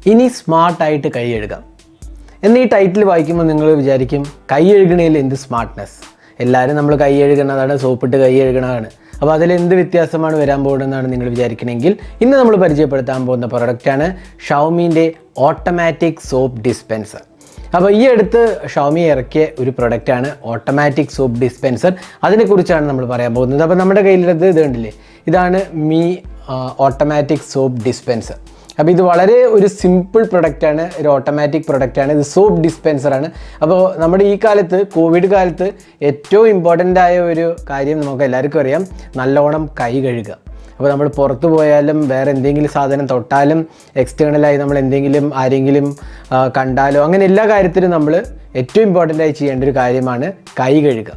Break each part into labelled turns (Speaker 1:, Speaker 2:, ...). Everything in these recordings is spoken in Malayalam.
Speaker 1: ഇനി സ്മാർട്ടായിട്ട് കൈ കഴുകാം എന്നീ ടൈറ്റിൽ വായിക്കുമ്പോൾ നിങ്ങൾ വിചാരിക്കും കൈ കഴുകണയിൽ എന്ത് സ്മാർട്ട്നെസ്, എല്ലാവരും നമ്മൾ കൈ കഴുകുന്നതാണ്, സോപ്പിട്ട് കൈ കഴുകണതാണ്, അപ്പോൾ അതിലെന്ത് വ്യത്യാസമാണ് വരാൻ പോകുന്നതെന്നാണ് നിങ്ങൾ വിചാരിക്കണമെങ്കിൽ ഇന്ന് നമ്മൾ പരിചയപ്പെടുത്താൻ പോകുന്ന പ്രൊഡക്റ്റാണ് ഷവോമീൻ്റെ ഓട്ടോമാറ്റിക് സോപ്പ് ഡിസ്പെൻസർ. അപ്പോൾ ഈ അടുത്ത് ഷവോമി ഇറക്കിയ ഒരു പ്രൊഡക്റ്റാണ് ഓട്ടോമാറ്റിക് സോപ്പ് ഡിസ്പെൻസർ. അതിനെക്കുറിച്ചാണ് നമ്മൾ പറയാൻ പോകുന്നത്. അപ്പോൾ നമ്മുടെ കയ്യിലുള്ളത് ഇത് കണ്ടില്ലേ, ഇതാണ് മീ ഓട്ടോമാറ്റിക് സോപ്പ് ഡിസ്പെൻസർ. അപ്പോൾ ഇത് വളരെ ഒരു സിമ്പിൾ പ്രൊഡക്റ്റാണ്, ഒരു ഓട്ടോമാറ്റിക് പ്രൊഡക്റ്റാണ്. ഇത് സോപ്പ് ഡിസ്പെൻസറാണ്. അപ്പോൾ നമ്മുടെ ഈ കാലത്ത്, കോവിഡ് കാലത്ത് ഏറ്റവും ഇമ്പോർട്ടൻ്റ് ആയ ഒരു കാര്യം നമുക്ക് എല്ലാവർക്കും അറിയാം, നല്ലോണം കൈ കഴുകുക. അപ്പോൾ നമ്മൾ പുറത്ത് പോയാലും വേറെ എന്തെങ്കിലും സാധനം തൊട്ടാലും എക്സ്റ്റേണലായി നമ്മൾ എന്തെങ്കിലും ആരെങ്കിലും കണ്ടാലോ അങ്ങനെ എല്ലാ കാര്യത്തിലും നമ്മൾ ഏറ്റവും ഇമ്പോർട്ടൻ്റ് ആയി ചെയ്യേണ്ട ഒരു കാര്യമാണ് കൈ കഴുകുക.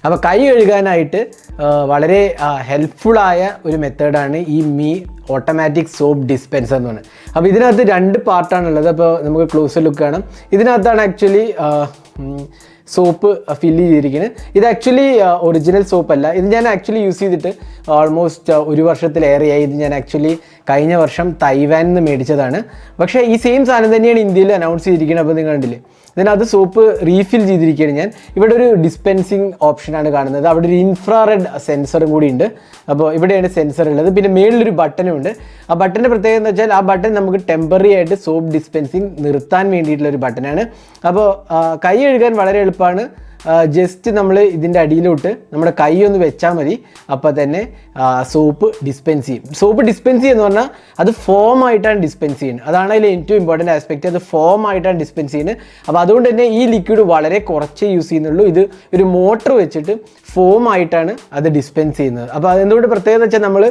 Speaker 1: അപ്പോൾ കൈ കഴുകാനായിട്ട് വളരെ ഹെൽപ്ഫുള്ളായ ഒരു മെത്തേഡാണ് ഈ മീ ഓട്ടോമാറ്റിക് സോപ്പ് ഡിസ്പെൻസർ എന്ന് പറയുന്നത്. അപ്പോൾ ഇതിനകത്ത് 2 പാർട്ടാണുള്ളത്. അപ്പോൾ നമുക്ക് ക്ലോസർ ലുക്ക് കാണാം. ഇതിനകത്താണ് ആക്ച്വലി സോപ്പ് ഫില്ല് ചെയ്തിരിക്കുന്നത്. ഇത് ആക്ച്വലി ഒറിജിനൽ സോപ്പ് അല്ല. ഇത് ഞാൻ ആക്ച്വലി യൂസ് ചെയ്തിട്ട് ഓൾമോസ്റ്റ് 1 വർഷത്തിലേറെയായി. ഇത് ഞാൻ ആക്ച്വലി കഴിഞ്ഞ വർഷം തൈവാനിൽ നിന്ന് മേടിച്ചതാണ്. പക്ഷേ ഈ സെയിം സാധനം തന്നെയാണ് ഇന്ത്യയിൽ അനൗൺസ് ചെയ്തിരിക്കുന്നത്. അപ്പോൾ നിങ്ങൾ കണ്ടില്ലേ, ഇതിനകത്ത് സോപ്പ് റീഫിൽ ചെയ്തിരിക്കുകയാണ് ഞാൻ. ഇവിടെ ഒരു ഡിസ്പെൻസിങ് ഓപ്ഷനാണ് കാണുന്നത്. അവിടെ ഒരു ഇൻഫ്രാറെഡ് സെൻസറും കൂടി ഉണ്ട്. അപ്പോൾ ഇവിടെയാണ് സെൻസർ ഉള്ളത്. പിന്നെ മേളിലൊരു ബട്ടനും ഉണ്ട്. ആ ബട്ടൻ്റെ പ്രത്യേകത എന്ന് വെച്ചാൽ ആ ബട്ടൺ നമുക്ക് ടെമ്പററി ആയിട്ട് സോപ്പ് ഡിസ്പെൻസിങ് നിർത്താൻ വേണ്ടിയിട്ടുള്ളൊരു ബട്ടനാണ്. അപ്പോൾ കൈ കഴുകാൻ വളരെ എളുപ്പമാണ്. ജസ്റ്റ് നമ്മൾ ഇതിൻ്റെ അടിയിലോട്ട് നമ്മുടെ കൈ ഒന്ന് വെച്ചാൽ മതി, അപ്പോൾ തന്നെ സോപ്പ് ഡിസ്പെൻസ് ചെയ്യും. സോപ്പ് ഡിസ്പെൻസ് ചെയ്യുന്ന പറഞ്ഞാൽ അത് ഫോം ആയിട്ടാണ് ഡിസ്പെൻസ് ചെയ്യുന്നത്. അതാണ് അതിൽ ഏറ്റവും ഇമ്പോർട്ടൻ്റ് ആസ്പെക്റ്റ്. അത് ഫോം ആയിട്ടാണ് ഡിസ്പെൻസ് ചെയ്യുന്നത്. അപ്പോൾ അതുകൊണ്ട് തന്നെ ഈ ലിക്വിഡ് വളരെ കുറച്ചേ യൂസ് ചെയ്യുന്നുള്ളൂ. ഇത് ഒരു മോട്ടർ വെച്ചിട്ട് ഫോം ആയിട്ടാണ് അത് ഡിസ്പെൻസ് ചെയ്യുന്നത്. അപ്പോൾ അതെന്തുകൊണ്ട് പ്രത്യേകത വെച്ചാൽ നമ്മൾ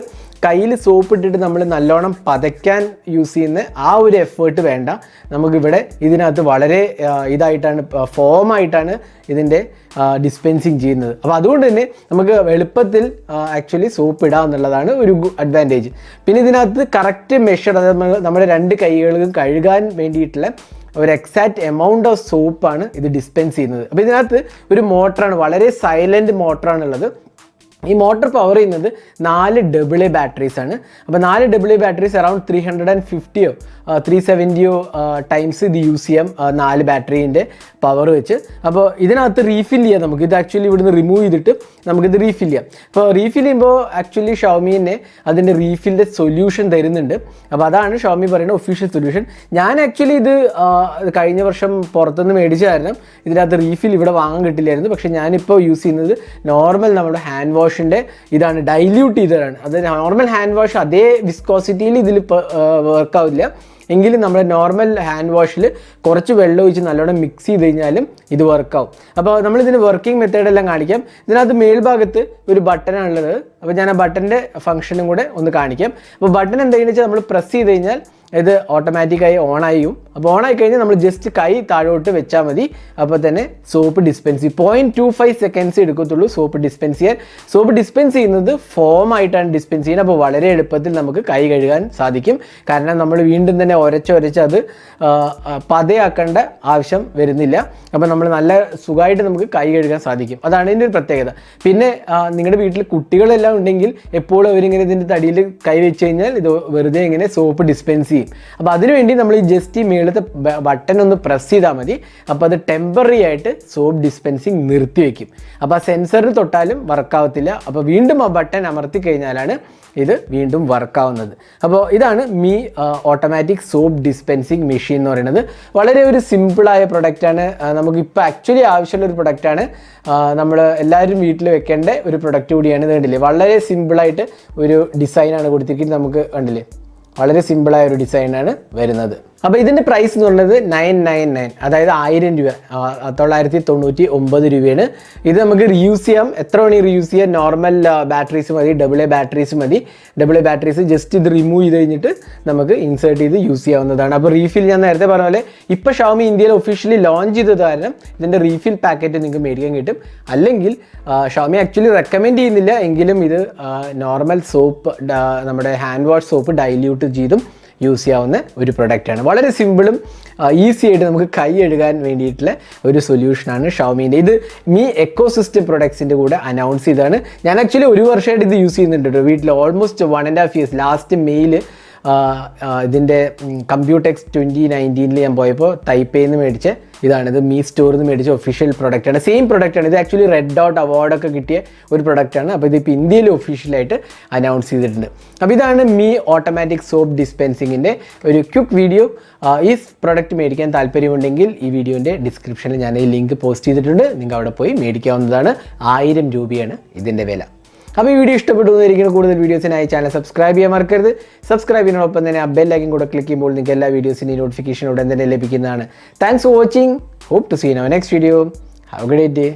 Speaker 1: കയ്യിൽ സോപ്പ് ഇട്ടിട്ട് നമ്മൾ നല്ലോണം പതയ്ക്കാൻ യൂസ് ചെയ്യുന്ന ആ ഒരു എഫേർട്ട് വേണ്ട. നമുക്കിവിടെ ഇതിനകത്ത് വളരെ ഇതായിട്ടാണ്, ഫോമായിട്ടാണ് ഇതിൻ്റെ ഡിസ്പെൻസിങ് ചെയ്യുന്നത്. അപ്പോൾ അതുകൊണ്ട് തന്നെ നമുക്ക് എളുപ്പത്തിൽ ആക്ച്വലി സോപ്പ് ഇടാം എന്നുള്ളതാണ് ഒരു അഡ്വാൻറ്റേജ്. പിന്നെ ഇതിനകത്ത് കറക്റ്റ് മെഷർ, അതായത് നമ്മുടെ 2 കൈകൾക്കും കഴുകാൻ വേണ്ടിയിട്ടുള്ള ഒരു എക്സാക്റ്റ് എമൗണ്ട് ഓഫ് സോപ്പാണ് ഇത് ഡിസ്പെൻസ് ചെയ്യുന്നത്. അപ്പോൾ ഇതിനകത്ത് ഒരു മോട്ടറാണ്, വളരെ സൈലൻറ്റ് മോട്ടറാണുള്ളത്. ഈ മോട്ടർ പവർ ചെയ്യുന്നത് 4 AA ബാറ്ററീസ് ആണ്. അപ്പോൾ 4 AA ബാറ്ററീസ് അറൗണ്ട് 350 370 ടൈംസ് ഇത് യൂസ് ചെയ്യാം 4 ബാറ്ററീൻ്റെ പവർ വെച്ച്. അപ്പോൾ ഇതിനകത്ത് റീഫിൽ ചെയ്യാം നമുക്ക്. ഇത് ആക്ച്വലി ഇവിടുന്ന് റിമൂവ് ചെയ്തിട്ട് നമുക്കിത് റീഫിൽ ചെയ്യാം. അപ്പോൾ റീഫിൽ ചെയ്യുമ്പോൾ ആക്ച്വലി ഷവോമിനെ അതിൻ്റെ റീഫിലിൻ്റെ സൊല്യൂഷൻ തരുന്നുണ്ട്. അപ്പോൾ അതാണ് ഷവോമി പറയുന്ന ഒഫീഷ്യൽ സൊല്യൂഷൻ. ഞാൻ ആക്ച്വലി ഇത് കഴിഞ്ഞ വർഷം പുറത്തുനിന്ന് മേടിച്ച കാരണം ഇതിനകത്ത് റീഫിൽ ഇവിടെ വാങ്ങാൻ കിട്ടില്ലായിരുന്നു. പക്ഷേ ഞാനിപ്പോൾ യൂസ് ചെയ്യുന്നത് നോർമൽ നമ്മുടെ ഹാൻഡ് വാഷിൻ്റെ ഇതാണ്, ഡൈല്യൂട്ട് ചെയ്തതാണ്. അത് നോർമൽ ഹാൻഡ് വാഷ് അതേ വിസ്കോസിറ്റിയിൽ ഇതിൽ വർക്കാവില്ല, എങ്കിലും നമ്മുടെ നോർമൽ ഹാൻഡ് വാഷിൽ കുറച്ച് വെള്ളം ഒഴിച്ച് നല്ലോണം മിക്സ് ചെയ്ത് കഴിഞ്ഞാലും ഇത് വർക്കാവും. അപ്പോൾ നമ്മളിതിന് വർക്കിംഗ് മെത്തേഡെല്ലാം കാണിക്കാം. ഇതിനകത്ത് മേൽഭാഗത്ത് ഒരു ബട്ടനാണുള്ളത്. അപ്പോൾ ഞാൻ ആ ബട്ടൻ്റെ ഫംഗ്ഷനും കൂടെ ഒന്ന് കാണിക്കാം. അപ്പോൾ ബട്ടൺ എന്താണെന്ന് വെച്ചാൽ നമ്മൾ പ്രസ് ചെയ്ത് കഴിഞ്ഞാൽ ഇത് ഓട്ടോമാറ്റിക്കായി ഓണായും. അപ്പോൾ ഓണായി കഴിഞ്ഞാൽ നമ്മൾ ജസ്റ്റ് കൈ താഴോട്ട് വെച്ചാൽ മതി, അപ്പോൾ തന്നെ സോപ്പ് ഡിസ്പെൻസ് ചെയ്യും. 0.25 സെക്കൻഡ്സ് എടുക്കത്തുള്ളൂ സോപ്പ് ഡിസ്പെൻസ് ചെയ്യാൻ. സോപ്പ് ഡിസ്പെൻസ് ചെയ്യുന്നത് ഫോം ആയിട്ടാണ് ഡിസ്പെൻസ് ചെയ്യുന്നത്. അപ്പോൾ വളരെ എളുപ്പത്തിൽ നമുക്ക് കൈ കഴുകാൻ സാധിക്കും. കാരണം നമ്മൾ വീണ്ടും തന്നെ ഉരച്ച് അത് പതയാക്കേണ്ട ആവശ്യം വരുന്നില്ല. അപ്പോൾ നമ്മൾ നല്ല സുഖമായിട്ട് നമുക്ക് കൈ കഴുകാൻ സാധിക്കും. അതാണ് ഇതിൻ്റെ ഒരു പ്രത്യേകത. പിന്നെ നിങ്ങളുടെ വീട്ടിൽ കുട്ടികളെല്ലാം ഉണ്ടെങ്കിൽ എപ്പോഴും അവരിങ്ങനെ ഇതിൻ്റെ തടിയിൽ കൈ വെച്ച് കഴിഞ്ഞാൽ ഇത് വെറുതെ ഇങ്ങനെ സോപ്പ് ഡിസ്പെൻസ് ചെയ്യും. അപ്പോൾ അതിനുവേണ്ടി നമ്മൾ ഈ ജസ്റ്റ് ഈ മേളത്തെ ബട്ടൺ ഒന്ന് പ്രസ് ചെയ്താൽ മതി. അപ്പോൾ അത് ടെമ്പററി ആയിട്ട് സോപ്പ് ഡിസ്പെൻസിങ് നിർത്തി വയ്ക്കും. അപ്പോൾ ആ സെൻസറിൽ തൊട്ടാലും വർക്കാവത്തില്ല. അപ്പോൾ വീണ്ടും ആ ബട്ടൺ അമർത്തി കഴിഞ്ഞാലാണ് ഇത് വീണ്ടും വർക്കാവുന്നത്. അപ്പോൾ ഇതാണ് me automatic soap dispensing machine എന്ന് പറയുന്നത്. വളരെ ഒരു സിമ്പിളായ പ്രൊഡക്റ്റാണ്. നമുക്കിപ്പോൾ ആക്ച്വലി ആവശ്യമുള്ള ഒരു പ്രൊഡക്റ്റാണ്. നമ്മൾ എല്ലാവരും വീട്ടിൽ വെക്കേണ്ട ഒരു പ്രൊഡക്റ്റ് കൂടിയാണ്. ഇത് കണ്ടില്ലേ, വളരെ സിമ്പിളായിട്ട് ഒരു ഡിസൈനാണ് കൊടുത്തിരിക്കുന്നത്. നമുക്ക് കണ്ടില്ലേ, വളരെ സിമ്പിളായ ഒരു ഡിസൈനാണ് വരുന്നത്. അപ്പോൾ ഇതിൻ്റെ പ്രൈസ് എന്ന് പറയുന്നത് 999, അതായത് 1000 രൂപ, 999 രൂപയാണ്. ഇത് നമുക്ക് റീയൂസ് ചെയ്യാം, എത്ര വേണമെങ്കിൽ റീയൂസ് ചെയ്യാം. നോർമൽ ബാറ്ററീസ് മതി, AA ബാറ്ററീസ് മതി. AA ബാറ്ററീസ് ജസ്റ്റ് ഇത് റിമൂവ് ചെയ്ത് കഴിഞ്ഞിട്ട് നമുക്ക് ഇൻസേർട്ട് ചെയ്ത് യൂസ് ചെയ്യാവുന്നതാണ്. അപ്പോൾ റീഫിൽ ഞാൻ നേരത്തെ പറഞ്ഞ പോലെ ഇപ്പോൾ ഷവോമി ഇന്ത്യയിൽ ഒഫീഷ്യലി ലോഞ്ച് ചെയ്തത് കാരണം ഇതിൻ്റെ റീഫിൽ പാക്കറ്റ് നിങ്ങൾക്ക് മേടിക്കാൻ കിട്ടും. അല്ലെങ്കിൽ ഷവോമി ആക്ച്വലി റെക്കമെൻഡ് ചെയ്യുന്നില്ല, എങ്കിലും ഇത് നോർമൽ സോപ്പ്, നമ്മുടെ ഹാൻഡ് വാഷ് സോപ്പ് ഡൈല്യൂട്ട് ചെയ്തും യൂസ് ചെയ്യാവുന്ന ഒരു പ്രൊഡക്റ്റാണ്. വളരെ സിമ്പിളും ഈസി ആയിട്ട് നമുക്ക് കൈ കഴുകാൻ വേണ്ടിയിട്ടുള്ള ഒരു സൊല്യൂഷനാണ് ഷവോമീൻ്റെ. ഇത് മീ എക്കോസിസ്റ്റം പ്രൊഡക്ട്സിൻ്റെ കൂടെ അനൗൺസ് ചെയ്തതാണ്. ഞാൻ ആക്ച്വലി 1 വർഷമായിട്ട് ഇത് യൂസ് ചെയ്യുന്നുണ്ട് വീട്ടിൽ. Almost 1.5 years. ലാസ്റ്റ് മെയിൽ ഇതിൻ്റെ കമ്പ്യൂടെക്സ് 2019 ഞാൻ പോയപ്പോൾ തൈപ്പേയിൽ നിന്ന് മേടിച്ച ഇതാണിത്. മീ സ്റ്റോറിൽ നിന്ന് മേടിച്ച ഒഫീഷ്യൽ പ്രൊഡക്റ്റാണ്. സെയിം പ്രൊഡക്റ്റാണ് ഇത്. ആക്ച്വലി റെഡ് ഡോട്ട് അവാർഡൊക്കെ കിട്ടിയ ഒരു പ്രൊഡക്റ്റാണ്. അപ്പോൾ ഇതിപ്പോൾ ഇന്ത്യയിൽ ഒഫീഷ്യലായിട്ട് അനൗൺസ് ചെയ്തിട്ടുണ്ട്. അപ്പോൾ ഇതാണ് മീ ഓട്ടോമാറ്റിക് സോപ്പ് ഡിസ്പെൻസിങ്ങിൻ്റെ ഒരു ക്വിക്ക് വീഡിയോ. ഈ പ്രൊഡക്റ്റ് മേടിക്കാൻ താല്പര്യമുണ്ടെങ്കിൽ ഈ വീഡിയോൻ്റെ ഡിസ്ക്രിപ്ഷനിൽ ഞാൻ ഈ ലിങ്ക് പോസ്റ്റ് ചെയ്തിട്ടുണ്ട്. നിങ്ങൾക്ക് അവിടെ പോയി മേടിക്കാവുന്നതാണ്. 1000 രൂപയാണ് ഇതിൻ്റെ വില. അപ്പോൾ ഈ വീഡിയോ ഇഷ്ടപ്പെടുന്നതായിരിക്കും. കൂടുതൽ വീഡിയോസിനായി ചാനൽ സബ്സ്ക്രൈബ് ചെയ്യാൻ മറക്കരുത്. സബ്സ്ക്രൈബ് ചെയ്യുന്നതിനൊപ്പം തന്നെ ആ ബെൽ ഐക്കൺ കൂടെ ക്ലിക്ക് ചെയ്യുമ്പോൾ നിങ്ങൾക്ക് എല്ലാ വീഡിയോസിൻ്റെയും നോട്ടിഫിക്കേഷൻ ഉടൻ തന്നെ ലഭിക്കുന്നതാണ്. Thanks for watching. Hope to see in our next video. Have a great day.